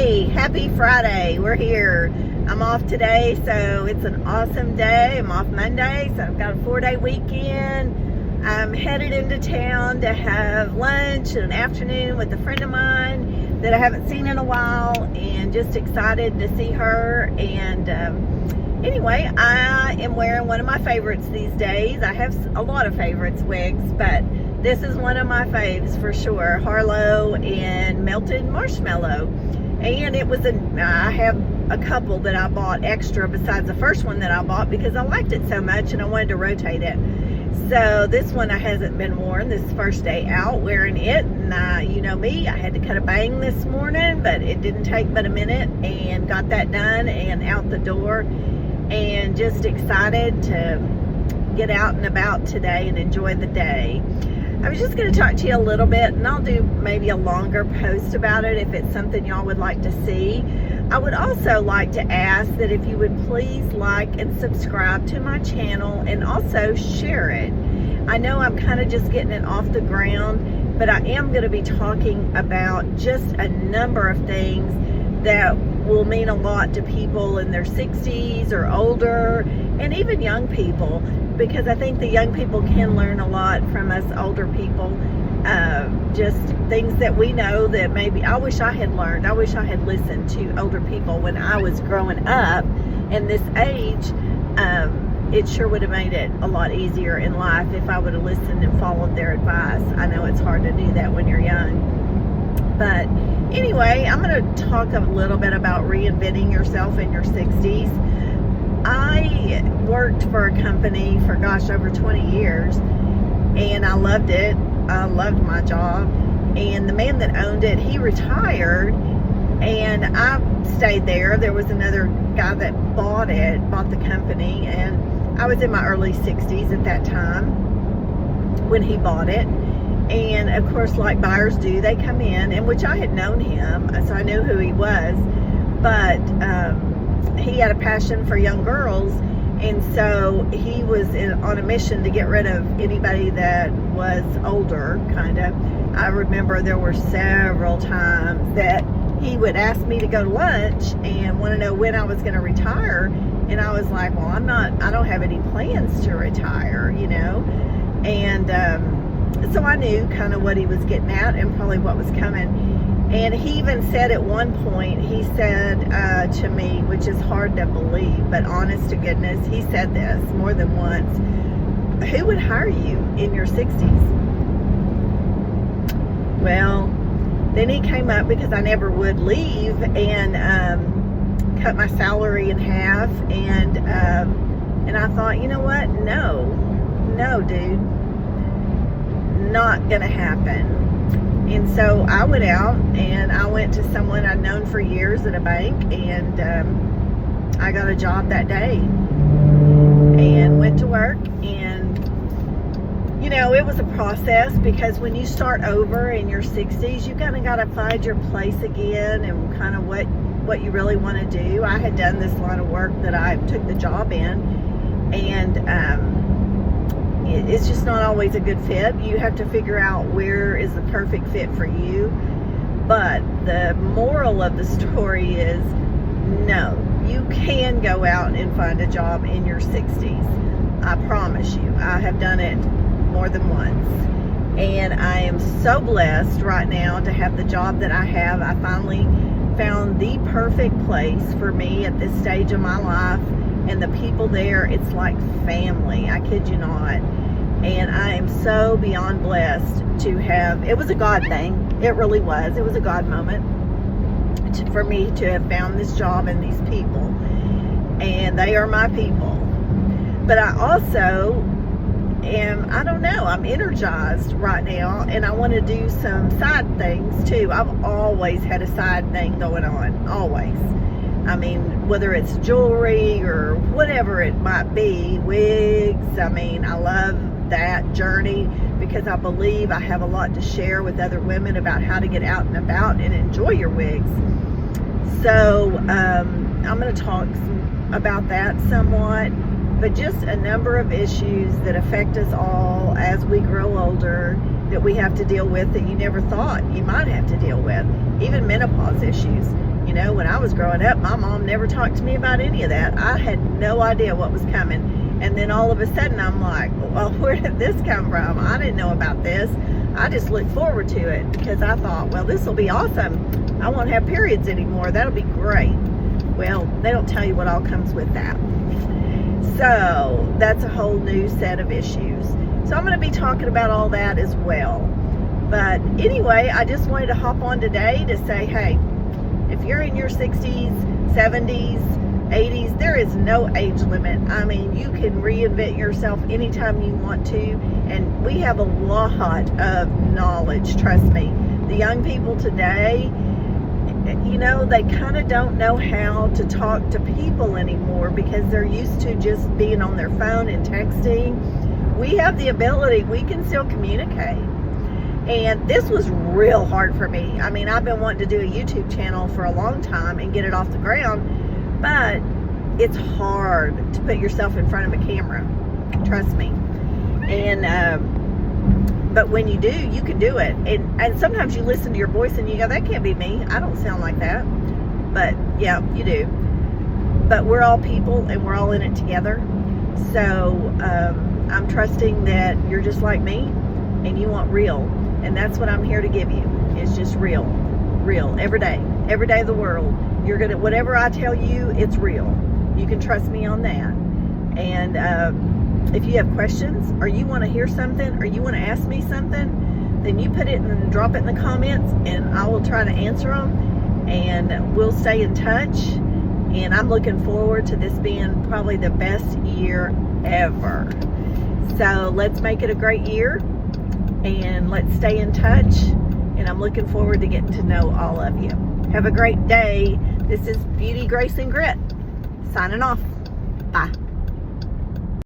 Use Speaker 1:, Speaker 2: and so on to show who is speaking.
Speaker 1: Hey, happy Friday. We're here. I'm off today, so it's an awesome day. I'm off Monday, so I've got a 4-day weekend. I'm headed into town to have lunch in an afternoon with a friend of mine that I haven't seen in a while, and just excited to see her. And anyway, I am wearing one of my favorites these days. I have a lot of favorites, wigs, but this is one of my faves for sure. Harlow and Melted Marshmallow. And it was I have a couple that I bought extra besides the first one that I bought because I liked it so much and I wanted to rotate it. So this one hasn't been worn. This first day out wearing it, and you know me, I had to cut a bang this morning, but it didn't take but a minute, and got that done and out the door, and just excited to get out and about today and enjoy the day. I was just going to talk to you a little bit, and I'll do maybe a longer post about it if it's something y'all would like to see. I would also like to ask that if you would please like and subscribe to my channel, and also share it. I know I'm kind of just getting it off the ground, but I am going to be talking about just a number of things that will mean a lot to people in their 60s or older, and even young people, because I think the young people can learn a lot from us older people. Just things that we know that maybe I wish I had learned. I wish I had listened to older people when I was growing up in this age. It sure would have made it a lot easier in life if I would have listened and followed their advice. I know it's hard to do that when you're young. But anyway, I'm going to talk a little bit about reinventing yourself in your 60s. I worked for a company for, over 20 years, and I loved it. I loved my job. And the man that owned it, he retired, and I stayed there. There was another guy that bought the company, and I was in my early 60s at that time when he bought it. And of course, like buyers do, they come in, and which I had known him, so I knew who he was, but he had a passion for young girls, and so he was on a mission to get rid of anybody that was older, kind of. I remember there were several times that he would ask me to go to lunch and want to know when I was going to retire, and I was like, well, I don't have any plans to retire, you know. And so I knew kind of what he was getting at and probably what was coming. And he even said at one point, he said to me, which is hard to believe, but honest to goodness, he said this more than once: who would hire you in your 60s? Well, then he came up, because I never would leave, and cut my salary in half, and I thought, you know what? No, dude, not gonna happen. And so I went out, and I went to someone I'd known for years at a bank, and I got a job that day and went to work. And you know, it was a process, because when you start over in your 60s, you kind of got to find your place again, and kind of what you really want to do. I had done this line of work that I took the job in, and it's just not always a good fit. You have to figure out where is the perfect fit for you. But the moral of the story is, no, you can go out and find a job in your 60s. I promise you. I have done it more than once. And I am so blessed right now to have the job that I have. I finally found the perfect place for me at this stage of my life. And the people there, it's like family. I kid you not. And I am so beyond blessed to have, it was a God thing. It really was. It was a God moment for me to have found this job and these people. And they are my people. But I also am, I don't know, I'm energized right now, and I want to do some side things too. I've always had a side thing going on. Always. I mean, whether it's jewelry or whatever it might be, wigs. I mean, I love that journey, because I believe I have a lot to share with other women about how to get out and about and enjoy your wigs. So I'm going to talk about that somewhat, but just a number of issues that affect us all as we grow older that we have to deal with that you never thought you might have to deal with. Even menopause issues. when I was growing up, my mom never talked to me about any of that. I had no idea what was coming. And then all of a sudden I'm like, well, where did this come from? I didn't know about this. I just looked forward to it because I thought, well, this will be awesome. I won't have periods anymore. That'll be great. Well, they don't tell you what all comes with that. So that's a whole new set of issues. So I'm going to be talking about all that as well. But anyway, I just wanted to hop on today to say, hey, if you're in your 60s, 70s, 80s, there is no age limit. I mean, you can reinvent yourself anytime you want to. And we have a lot of knowledge, trust me. The young people today, they kind of don't know how to talk to people anymore because they're used to just being on their phone and texting. We have the ability, we can still communicate. And this was real hard for me. I mean, I've been wanting to do a YouTube channel for a long time and get it off the ground, but it's hard to put yourself in front of a camera. Trust me. And, but when you do, you can do it. And sometimes you listen to your voice and you go, that can't be me. I don't sound like that. But yeah, you do. But we're all people and we're all in it together. So I'm trusting that you're just like me and you want real. And that's what I'm here to give you. It's just real. Real. Every day of the world. You're gonna, whatever I tell you, it's real. You can trust me on that. And if you have questions or you want to hear something or you want to ask me something, then you put it and drop it in the comments and I will try to answer them, and we'll stay in touch. And I'm looking forward to this being probably the best year ever. So let's make it a great year and let's stay in touch. And I'm looking forward to getting to know all of you. Have a great day. This is Beauty, Grace, and Grit signing off. Bye.